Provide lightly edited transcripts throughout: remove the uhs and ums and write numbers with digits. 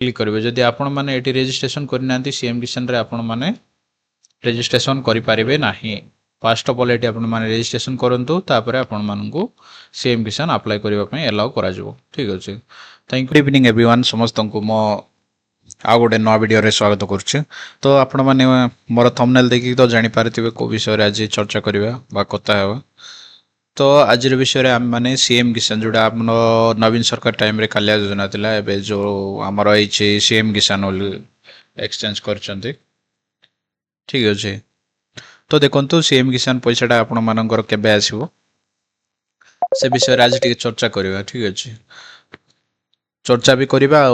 Click करेंगे जदि आपण मैंने ये रेजिस्ट्रेशन करना सीएम किसान रे आपण मैंने रेजिस्ट्रेशन करें ना फास्ट अफ ऑल ये आपण मैंने रेजिस्ट्रेशन करूँ तापर आपण मानू सीएम किसान अप्लाई करने एलाउ करा ठीक अच्छे थैंक गुड इवनिंग एवरीवन समस्त को मो आ गोटे नवा वीडियो रे स्वागत करुच्छे। तो आपण मैंने मोर थंबनेल देखिक तो जानी पारिथिबे को विषय आज चर्चा करबा बा कथा हेबा। तो आज विषय आम मैंने सीएम किसान जोड़ा आप नवीन सरकार टाइम रे कालिया योजना थिला एबे जो आमर आइछि सीएम किसान एक्सचेंज करछन्ती ठीक अच्छे। तो देखो सीएम किसान पैसाटा आपण मानकर केबे आसीबो से विषय आज टिके चर्चा करबा ठीक अच्छे। चर्चा भी करबा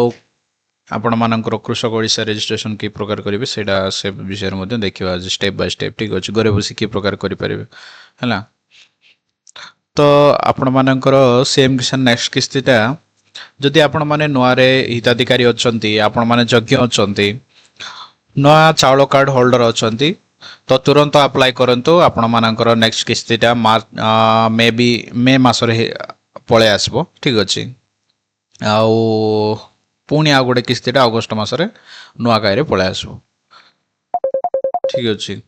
आपण मानकर कृषक ओडिशा रजिस्ट्रेशन की प्रकार करेंगे से विषय में देखा आज स्टेप बाय स्टेप ठीक अच्छे घरे बस कि प्रकार करेंगे है। तो आपण मानकर सीएम किसान नेक्स्ट किस्तीटा जदि आपण माने नुआरे हिताधिकारी अच्छी आपण माने यज्ञ अच्छी नुआ चाउल कार्ड होल्डर अच्छी तो तुरंत अप्लाई करंतु आपण मानकर नेक्स्ट किस्तीटा मे मासरे पळे आसबो ठीक अच्छे। आउ पुणी आ गोटे किस्तीटा अगस्ट मासरे नुआखाई पळे आसबो ठीक अच्छे।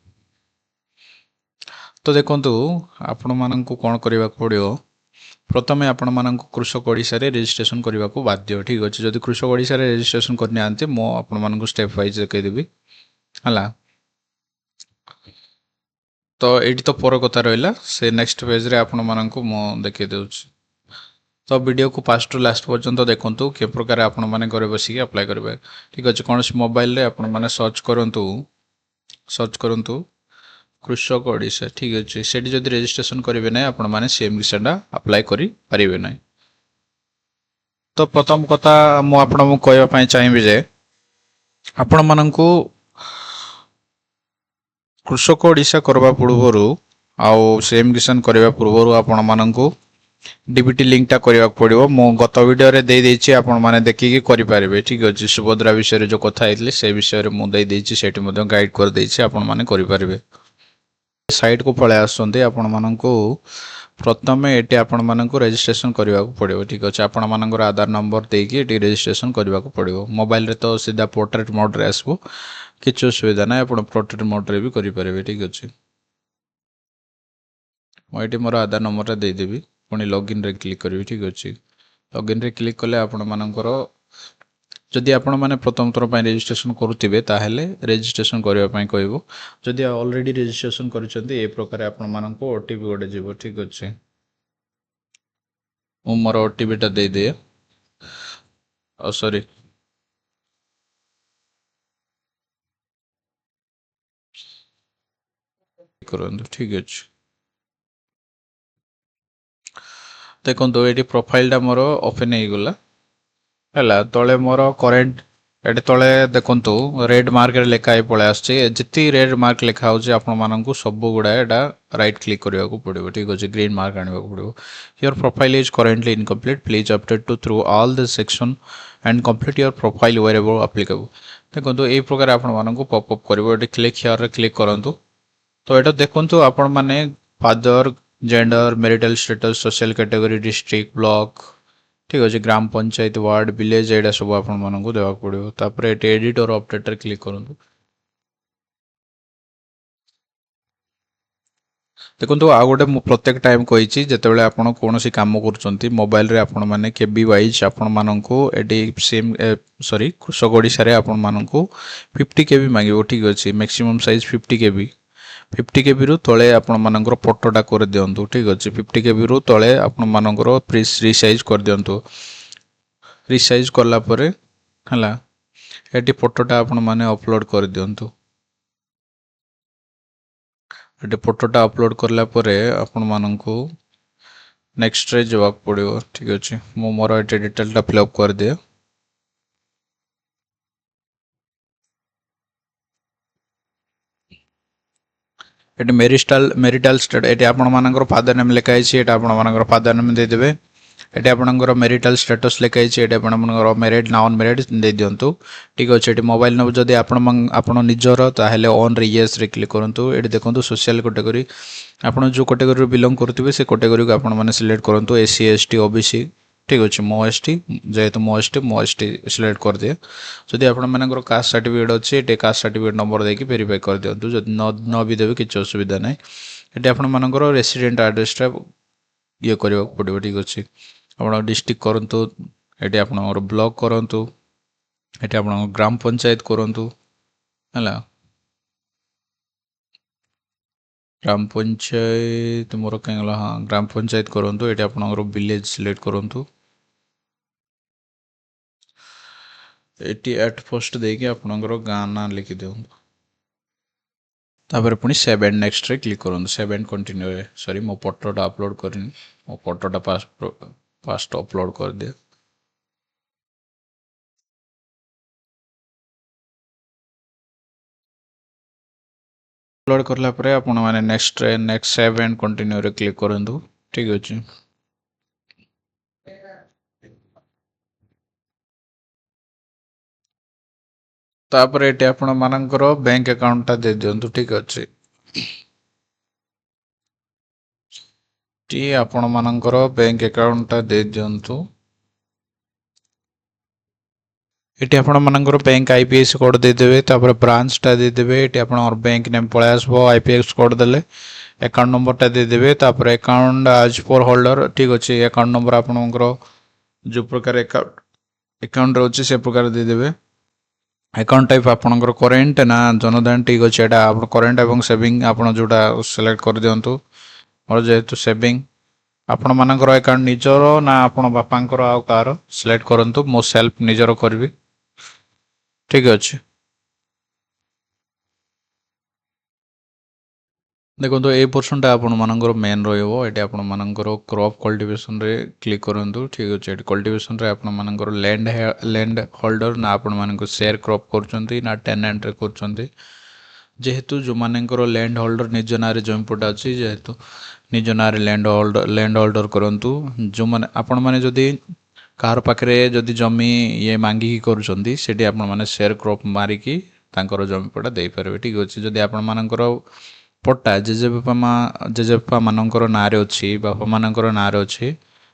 तो देखंतु आपण मानकु कोन करबा पड़ियो प्रथमे आपण मानकु कृषक ओडिशा रे रजिस्ट्रेशन करबा को बाध्य ठीक अच्छे। जदि कृषक ओडिशा रे रजिस्ट्रेशन करने आंते मो आपण मानकु स्टेप वाइज कहि देबी हला। तो एटी तो पर कथा रहला से नेक्स्ट पेज रे आपण मानकु मो देखि देउछि। तो वीडियो को फास्ट टू लास्ट पर्यंत देखंतु के प्रकार आपण माने घरे बसिक अप्लाई करबे ठीक अच्छे। कौन मोबाइल रे आपण माने सर्च करंतु कृषक ओडिशा ठीक अच्छे। सेठी जदि रजिस्ट्रेशन करेंगे ना आपण माने सीएम किसान अप्लाई करि परिबे ना। तो प्रथम कथा मु आपन कहबा पई चाहिबे जे आपण मानकु कृषक ओडिशा करबा पूर्वरु आउ सीएम किसान करबा पूर्वरु आपण मानकु डीबीटी लिंक टा करबा पड़िबो। मो गत वीडियो रे दे देछि आपण माने देखिकि करि पारिबे ठीक अछि। सुभद्रा विषय रे जो कथा आइतले से विषय रे मु दे देछि सेठी मध्ये गाइड कर देछि आपण माने करि पारिबे। साइट को पळे आसंते आपण मानकु प्रथमे एटी आपण मानकु रजिस्ट्रेशन करबा को पड़िबो ठीक अछि। आपण मानकर आधार नंबर देकी एटी रजिस्ट्रेशन करबा को पड़िबो। मोबाइल रे तो सीधा पोर्ट्रेट मोड रे आसबो किछ सुविधा नै आपण पोर्ट्रेट मोड रे भी करि पारिबे ठीक अछि। मो एटी मोर आधार नंबर रे दे देबी पुणी लॉगिन रे क्लिक करी ठीक अच्छे। लॉगिन रे क्लिक कले आपण मानकर जदि आपण माने प्रथम थर पय रजिस्ट्रेशन करूथिबे ताहेले रजिस्ट्रेशन करबा पय कहबो। जदि ऑलरेडी रजिस्ट्रेशन करिसंती ए प्रकार आपण माननको ओटीपी गोटे जीवो ठीक अच्छे। मु मोर ओटीपी टा दे दे सॉरी करंतु ठीक अच्छे। देखो ये प्रोफाइल टा मोर ओपन हो गला है तले मोर करेन्ट ये तले देखु रेड मार्क लेखाई पड़े आसती रेड मार्क लिखा हो सब गुड़ा एटा राइट क्लिक करने को पड़ो ठीक अच्छे। ग्रीन मार्क आने को पड़ो। Your profile is currently incomplete please update to through all the section and complete your profile wherever applicable. देखो यही प्रकार आपको पॉपअप कर क्लिक हियर क्लिक करूँ। तो यहाँ देखो आपण मैंने father gender marital status social category district block ठीक अच्छे ग्राम पंचायत वार्ड विलेज एटा सब आपण मानकु देवा पड़ो। तापर एटी एडिट और अपडेट क्लिक करूँ। देखो आ गोटे प्रत्येक टाइम कही जितेबाला आपण कौन कम कर मोबाइल रे आपण माने केबी वाइज आपण मानकु एटी सेम सॉरी कृषक ओडिशा रे आपण मानकु 50 केबी मांगिबो ठीक अच्छे। मैक्सिमम साइज 50 केबी 50 केबी रु तले आपण मानकर फोटोटा कर दियंतु ठीक अच्छे। 50 केबी रु तले आपण मानकर रिसाइज कर दियंतु। रिसाइज करला परे हला एटी फोटोटा आपण माने अपलोड कर दियंतु। एटी फोटोटा अपलोड करला परे आपण मानकु नेक्स्ट रे जवाब पड़िबो ठीक अच्छे। मो मोर एटी डिटेल टा फिल अप कर दे। ये मेरिटाल स्टेट ये आपण मानकर फादर नेम लिखाई ये आपण मानकर फादर नेम दे देबे। ये आपणकर मेरिटाल स्टेटस लिखाई ये आपणकर मेरिड ना अनमेरिड दे दिंतु ठीक अच्छे। ये मोबाइल नंबर जदि आपण निजर ताहेले ऑन रे यस रे क्लिक करंतु। ये देखंतु सोशल कैटेगरी आपण जो कैटेगरी बिलोंग करथिबे से कैटेगरी को आपण माने सिलेक्ट करंतु एससी एसटी ओबीसी ठीक अच्छे मो एस टी जेहेतु मो एस टी सिलेक्ट कर दिए जदि आपंकर कास्ट सर्टिफिकेट अच्छे ये कास्ट सर्टिफिकेट नंबर देके वेरीफाई कर दिंतु जब न भी देवे किसी असुविधा ना ये आपर रेसिडेंट आड्रेसटा ये करने पड़ो ठीक अच्छे आप डिस्ट्रिक्ट करूँ ये आप ब्लॉक करूँ ये आप ग्राम पंचायत करूँ है ग्राम पंचायत मोर कहीं गला हाँ ग्राम पंचायत करूँ ये आप विलेज सिलेक्ट करूँ ये एट फर्स्ट देके आपणकर गाँ ना लिखि दिंतु तापर पुणी सेव एंड नेक्स्ट रे क्लिक करूँ सेव एंड कंटिन्यू सॉरी मो फोटोटा अपलोड करनी मो फोटोटा फास्ट अपलोड कर दिए अपलोड करला परे आपण माने नेक्स्ट सेव एंड कंटिन्यू रे क्लिक करंतु ठीक अछि तापर एटे आपण मानकर बैंक अकाउंट टा दे दियंतु ठीक अछि टी आपण मानकर बैंक अकाउंट टा दे दियंतु ये आपर बैंक आईपीएस कोड देदेवे तापर ब्रांच टा देदेवे ये आप बैंक नेम पलि आसबो आईपीएस कोड देले अकाउंट नंबर टा देदेवे तापर अकाउंट आज पर होल्डर ठीक अच्छे अकाउंट नंबर आपणकर जो प्रकार अकाउंट रोचे से प्रकार देदेवे अकाउंट टाइप आपणकर करेंट ना जनधन ठीक अच्छे एटा आप करेंट एवं सेविंग आपन जोटा सिलेक्ट कर दियंतु और जेहेतु सेविंग आपण मानकर अकाउंट निजर ना आपण बापांकर आउ कार सिलेक्ट करंतु मो सेल्फ निजर करबी ठीक अच्छे देखो तो ए पोर्शन आपण मानकर मेन रहिबो एटी आपण मानकर क्रॉप कल्टीवेशन रे क्लिक करंतु ठीक अच्छे एटी कल्टीवेशन रे आपण मानकर लैंड होल्डर ना आपण मानकर शेयर क्रॉप करचंती ना टेनेंट रे करचंती जेहेतु जो मानकर लैंड होल्डर निज नारे जमीपटा अच्छी जेहेतु निज नारे लैंड होल्डर करंतु जो माने आपण माने जदी कार पाखरे जदी जमी ये मांगी करूचंती सेठी आपण माने शेयर क्रॉप मारिकी तांकर जमीपटा देई परबे ठीक अछि जदी आपण मानकर पट्टा जेजेबापा मानकर नारे अच्छी बापा मानकर नारे अच्छी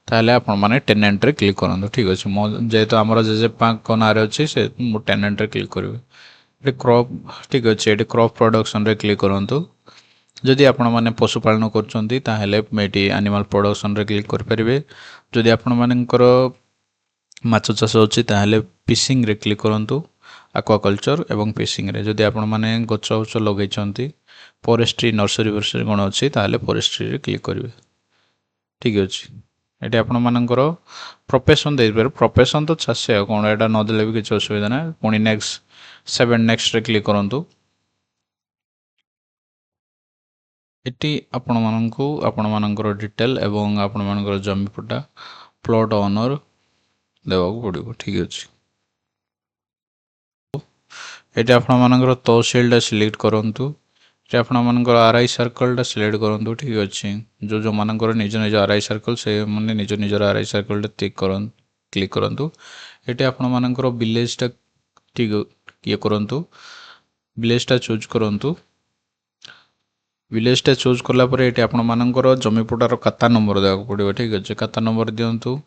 ताहले आपण माने टेनेंट रे क्लिक करंतु ठीक अछि मो जेहेतु हमर जेजेबापा को नारे अच्छी से मो टेनेंट रे क्लिक करबे ये क्रॉप ठीक अच्छे ये क्रॉप प्रोडक्शन रे क्लिक करंतु जदि आपण माने पशुपालन करचंती ताहले मेटी एनिमल प्रोडक्शन रे क्लिक कर परिबे जदि आपण मानकर माछ चाष अच्छी ताहले फिशिंग रे क्लिक करंतु एक्वाकल्चर एवं फिशिंग रे जदि आपण माने गछ उछ लगैचंती फॉरेस्ट्री नर्सरी वर्सरी कौन अच्छी ताहले फॉरेस्ट्री रे क्लिक करेंगे ठीक अच्छे ये आपण मानकर प्रोफेशन दे प्रोफेशन तो चाषे कौन यहाँ नदेले भी किसी असुविधा ना पुणी नेक्स्ट 7 नेक्स्ट रे क्लिक करंतु एटी आपण मानकु आपण मानकर डिटेल एवं आपण मानकर जमी पट्टा प्लॉट ओनर देवाक पड़ो ठीक अच्छे ये आपण मानकर तहसील सिलेक्ट करंतु आपण मानकर आरआई सर्कल सिलेक्ट करूँ ठीक अच्छे जो जो मानकर निज निज आरआई सर्कल से मैंने निज निजर आरआई सर्कल क्लिक करूँ ये आपण मानकर विलेजटा ठीक ये करूँ विलेजटा चूज करूँ विलेजटा चूज कलापर ये आपण मानकर जमीपटार खाता नंबर देवाक पड़ो ठीक अच्छे खाता नंबर दिंतु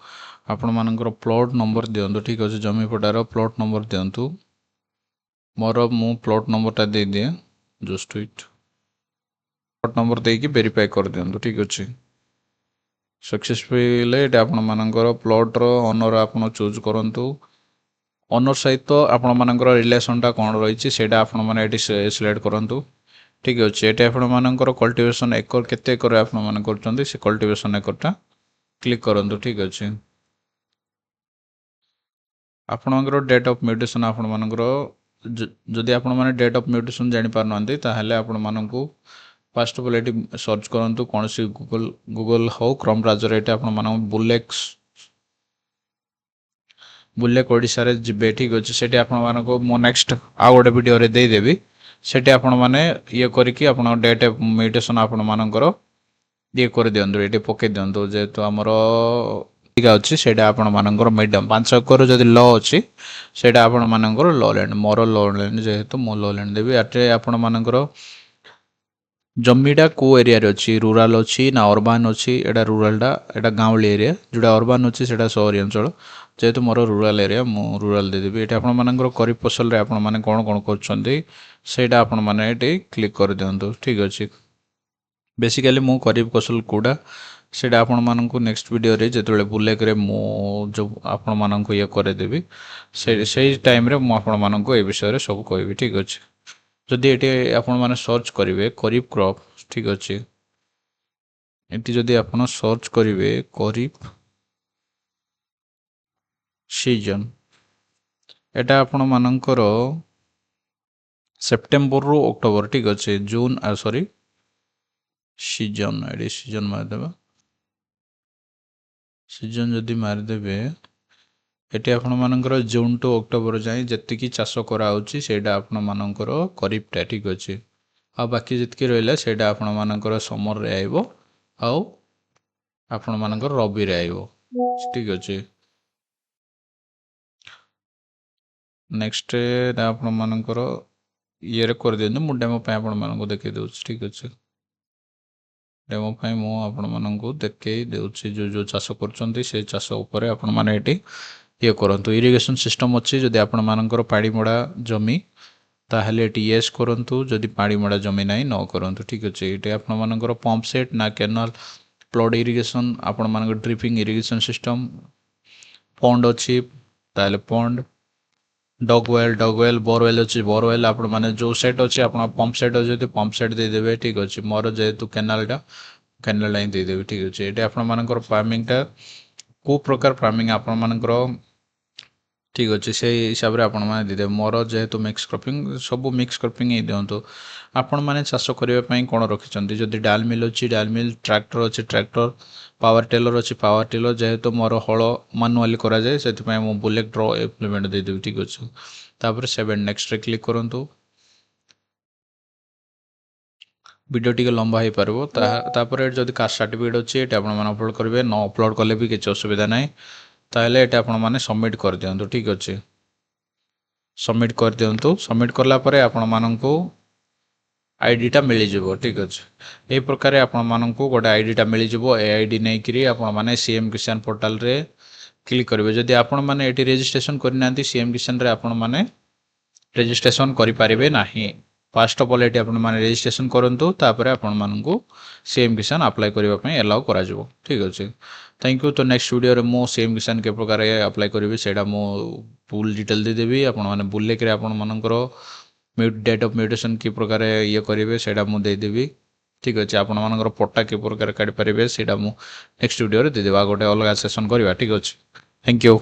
आपण मानकर प्लॉट नंबर दिंतु ठीक अच्छे जमीपटार प्लॉट नंबर दिंतु मोर मु प्लॉट नंबरटा दे दिए जस्ट इट प्लॉट नंबर देकी वेरीफाई कर दिंतु ठीक अच्छे सक्सेसफुल ये आपण मानकर प्लॉट रो ओनर आपण चूज करंतु ओनर सहित आपण मानकर रिलेशनटा कौन रही सेटा आपण माने एटी सिलेक्ट करंतु ठीक अच्छे ये आपण मानकर कल्टीवेशन एकर केते एकर आपण माने करचंती से कल्टीवेशन एकरटा क्लिक करंतु ठीक अच्छे आपणकर डेट ऑफ म्यूटेशन आपण मानकर जदि आपण माने डेट ऑफ म्यूटेशन जानि पारनंती ताहले आपण मानकु फर्स्ट ऑफ ऑल ये सर्च करूँ कौन सी गूगल हो क्रोम ब्राउजर ये आप बुलेक ओडिशा जी ठीक अच्छे से आप मो नेक्स्ट आउ गोटे वीडियो रे देदेवी से आपण मैंने ये करके आप डेट म्यूटेशन आपण मानकर ये कर दिंतु ये पकई दिंतु जेहेतु आमर अच्छी से आपण मानकर मीडियम 5 एकर जदि ल अच्छी से आपण मानकर ल लैंड मोर ल लैंड जेहेतु मो ल लैंड देवी आटे आपण मानकर ଜମିଟା କେଉଁ ଏରିଆରେ ଅଛି, ରୁରାଲ୍ ଅଛି ନା ଅର୍ବାନ୍ ଅଛି। ଏଇଟା ରୁରାଲ୍ଟା, ଏଇଟା ଗାଉଁଲି ଏରିଆ। ଯେଉଁଟା ଅର୍ବାନ୍ ଅଛି ସେଇଟା ସହରୀ ଅଞ୍ଚଳ। ଯେହେତୁ ମୋର ରୁରାଲ୍ ଏରିଆ, ମୁଁ ରୁରାଲ୍ ଦେଇଦେବି। ଏଠି ଆପଣମାନଙ୍କର ଖରିଫ ଫସଲରେ ଆପଣମାନେ କ'ଣ କ'ଣ କରୁଛନ୍ତି ସେଇଟା ଆପଣମାନେ ଏଠି କ୍ଲିକ୍ କରିଦିଅନ୍ତୁ। ଠିକ୍ ଅଛି। ବେସିକାଲି ମୁଁ ଖରିଫ ଫସଲ କେଉଁଟା ସେଇଟା ଆପଣମାନଙ୍କୁ ନେକ୍ସଟ ଭିଡ଼ିଓରେ ଯେତେବେଳେ ବୁଲେକରେ ମୁଁ ଯେଉଁ ଆପଣମାନଙ୍କୁ ଇଏ କରେଇଦେବି ସେଇ ଟାଇମ୍ରେ ମୁଁ ଆପଣମାନଙ୍କୁ ଏ ବିଷୟରେ ସବୁ କହିବି। ଠିକ୍ ଅଛି। ଯଦି ଏଠି ଆପଣମାନେ ସର୍ଚ୍ଚ କରିବେ ଖରିଫ କ୍ରପ୍, ଠିକ୍ ଅଛି, ଏଠି ଯଦି ଆପଣ ସର୍ଚ୍ଚ କରିବେ ଖରିଫ ସିଜନ୍, ଏଟା ଆପଣମାନଙ୍କର ସେପ୍ଟେମ୍ବରରୁ ଅକ୍ଟୋବର, ଠିକ୍ ଅଛି, ଜୁନ୍ ସରି ସିଜନ୍, ଏଠି ସିଜନ୍ ମାରିଦେବା। ସିଜନ୍ ଯଦି ମାରିଦେବେ ଏଠି ଆପଣମାନଙ୍କର ଜୁନ୍ ଟୁ ଅକ୍ଟୋବର ଯାଏଁ ଯେତିକି ଚାଷ କରାହେଉଛି ସେଇଟା ଆପଣମାନଙ୍କର ଖରିଫଟା। ଠିକ୍ ଅଛି। ଆଉ ବାକି ଯେତିକି ରହିଲା ସେଇଟା ଆପଣମାନଙ୍କର ସମରରେ ଆଇବ ଆଉ ଆପଣମାନଙ୍କର ରବିରେ ଆଇବ। ଠିକ୍ ଅଛି। ନେକ୍ସଟ ଆପଣମାନଙ୍କର ଇଏରେ କରିଦିଅନ୍ତୁ। ମୁଁ ଡେମୋ ପାଇଁ ଆପଣମାନଙ୍କୁ ଦେଖେଇ ଦେଉଛି। ଠିକ୍ ଅଛି। ଡେମୋ ପାଇଁ ମୁଁ ଆପଣମାନଙ୍କୁ ଦେଖେଇ ଦେଉଛି ଯେଉଁ ଚାଷ କରୁଛନ୍ତି ସେଇ ଚାଷ ଉପରେ ଆପଣମାନେ ଏଠି ଇଏ କରନ୍ତୁ। ଇରିଗେସନ୍ ସିଷ୍ଟମ୍ ଅଛି। ଯଦି ଆପଣମାନଙ୍କର ପାଣିମଡ଼ା ଜମି ତାହେଲେ ଏଠି ୟେସ୍ କରନ୍ତୁ। ଯଦି ପାଣିମଡ଼ା ଜମି ନାହିଁ ନ କରନ୍ତୁ। ଠିକ୍ ଅଛି। ଏଠି ଆପଣମାନଙ୍କର ପମ୍ପ ସେଟ୍ ନା କେନାଲ, ଫ୍ଲଡ୍ ଇରିଗେସନ୍, ଆପଣମାନଙ୍କର ଡ୍ରିପିଂ ଇରିଗେସନ୍ ସିଷ୍ଟମ୍, ପଣ୍ଡ ଅଛି ତାହେଲେ ପଣ୍ଡ, ଡଗୱେଲ୍, ବୋରୱେଲ୍ ଅଛି ବୋରୱେଲ୍, ଆପଣମାନେ ଯେଉଁ ସେଟ୍ ଅଛି ଆପଣ ପମ୍ପ ସେଟ୍ ଅଛି ଯଦି ପମ୍ପ ସେଟ୍ ଦେଇଦେବେ। ଠିକ୍ ଅଛି। ମୋର ଯେହେତୁ କେନାଲଟା ହିଁ ଦେଇଦେବି। ଠିକ୍ ଅଛି। ଏଠି ଆପଣମାନଙ୍କର ଫାର୍ମିଂଟା କେଉଁ ପ୍ରକାର ଫାର୍ମିଂ ଆପଣମାନଙ୍କର, ଠିକ୍ ଅଛି, ସେଇ ହିସାବରେ ଆପଣମାନେ ଦେଇଦେବେ। ମୋର ଯେହେତୁ ମିକ୍ସ କ୍ରପିଂ, ସବୁ ମିକ୍ସ କ୍ରପିଂ ହିଁ ଦିଅନ୍ତୁ। ଆପଣମାନେ ଚାଷ କରିବା ପାଇଁ କ'ଣ ରଖିଛନ୍ତି, ଯଦି ଡାଲ୍ ମିଲ୍ ଅଛି ଡାଲ୍ ମିଲ୍, ଟ୍ରାକ୍ଟର ଅଛି ଟ୍ରାକ୍ଟର, ପାୱାର ଟିଲର ଅଛି ପାୱାର ଟିଲର। ଯେହେତୁ ମୋର ହଳ ମାନୁଆଲି କରାଯାଏ ସେଥିପାଇଁ ମୁଁ ବୁଲେଟ୍ ଡ୍ର ଇମ୍ପ୍ଲିମେଣ୍ଟ ଦେଇଦେବି। ଠିକ୍ ଅଛି। ତାପରେ 7 ନେକ୍ସଟରେ କ୍ଲିକ୍ କରନ୍ତୁ। ଭିଡ଼ିଓ ଟିକେ ଲମ୍ବା ହେଇପାରିବ। ତାପରେ ଯଦି କାଷ୍ଟ ସାର୍ଟିଫିକେଟ୍ ଅଛି ଏଠି ଆପଣମାନେ ଅପଲୋଡ଼ କରିବେ। ନ ଅପଲୋଡ଼ କଲେ ବି କିଛି ଅସୁବିଧା ନାହିଁ। ତାହେଲେ ଏଠି ଆପଣମାନେ ସବମିଟ୍ କରିଦିଅନ୍ତୁ। ଠିକ୍ ଅଛି। ସବମିଟ୍ କରିଦିଅନ୍ତୁ। ସବମିଟ୍ କଲା ପରେ ଆପଣମାନଙ୍କୁ ଆଇଡ଼ିଟା ମିଳିଯିବ। ଠିକ୍ ଅଛି। ଏହି ପ୍ରକାର ଆପଣମାନଙ୍କୁ ଗୋଟେ ଆଇଡ଼ିଟା ମିଳିଯିବ। ଏ ଆଇଡ଼ି ନେଇକରି ଆପଣମାନେ ସିଏମ୍ କିଷାନ ପୋର୍ଟାଲରେ କ୍ଲିକ୍ କରିବେ। ଯଦି ଆପଣମାନେ ଏଠି ରେଜିଷ୍ଟ୍ରେସନ୍ କରିନାହାନ୍ତି ସିଏମ୍ କିଷାନରେ ଆପଣମାନେ ରେଜିଷ୍ଟ୍ରେସନ୍ କରିପାରିବେ ନାହିଁ। ଫାଷ୍ଟ ଅଫ୍ ଅଲ୍ ଏଠି ଆପଣମାନେ ରେଜିଷ୍ଟ୍ରେସନ୍ କରନ୍ତୁ। ତାପରେ ଆପଣମାନଙ୍କୁ ସିଏମ୍ କିଷାନ ଆପ୍ଲାଏ କରିବା ପାଇଁ ଏଲାଉ କରାଯିବ। ଠିକ୍ ଅଛି। Thank you. ତ ନେକ୍ସଟ ଭିଡ଼ିଓରେ ମୁଁ ସିଏମ୍ କିଷାନ କି ପ୍ରକାର ଆପ୍ଲାଏ କରିବି ସେଇଟା ମୁଁ ଫୁଲ୍ ଡିଟେଲ୍ ଦେଇଦେବି। ଆପଣମାନେ ବୁଲେଇକରି ଆପଣମାନଙ୍କର ଡେଟ୍ ଅଫ୍ ମ୍ୟୁଟେସନ୍ କି ପ୍ରକାର ଇଏ କରିବେ ସେଇଟା ମୁଁ ଦେଇଦେବି। ଠିକ୍ ଅଛି। ଆପଣମାନଙ୍କର ପଟ୍ଟା କି ପ୍ରକାର କାଢ଼ିପାରିବେ ସେଇଟା ମୁଁ ନେକ୍ସଟ ଭିଡ଼ିଓରେ ଦେଇଦେବି। ଆଉ ଗୋଟେ ଅଲଗା ସେସନ୍ କରିବା। ଠିକ୍ ଅଛି। Thank you.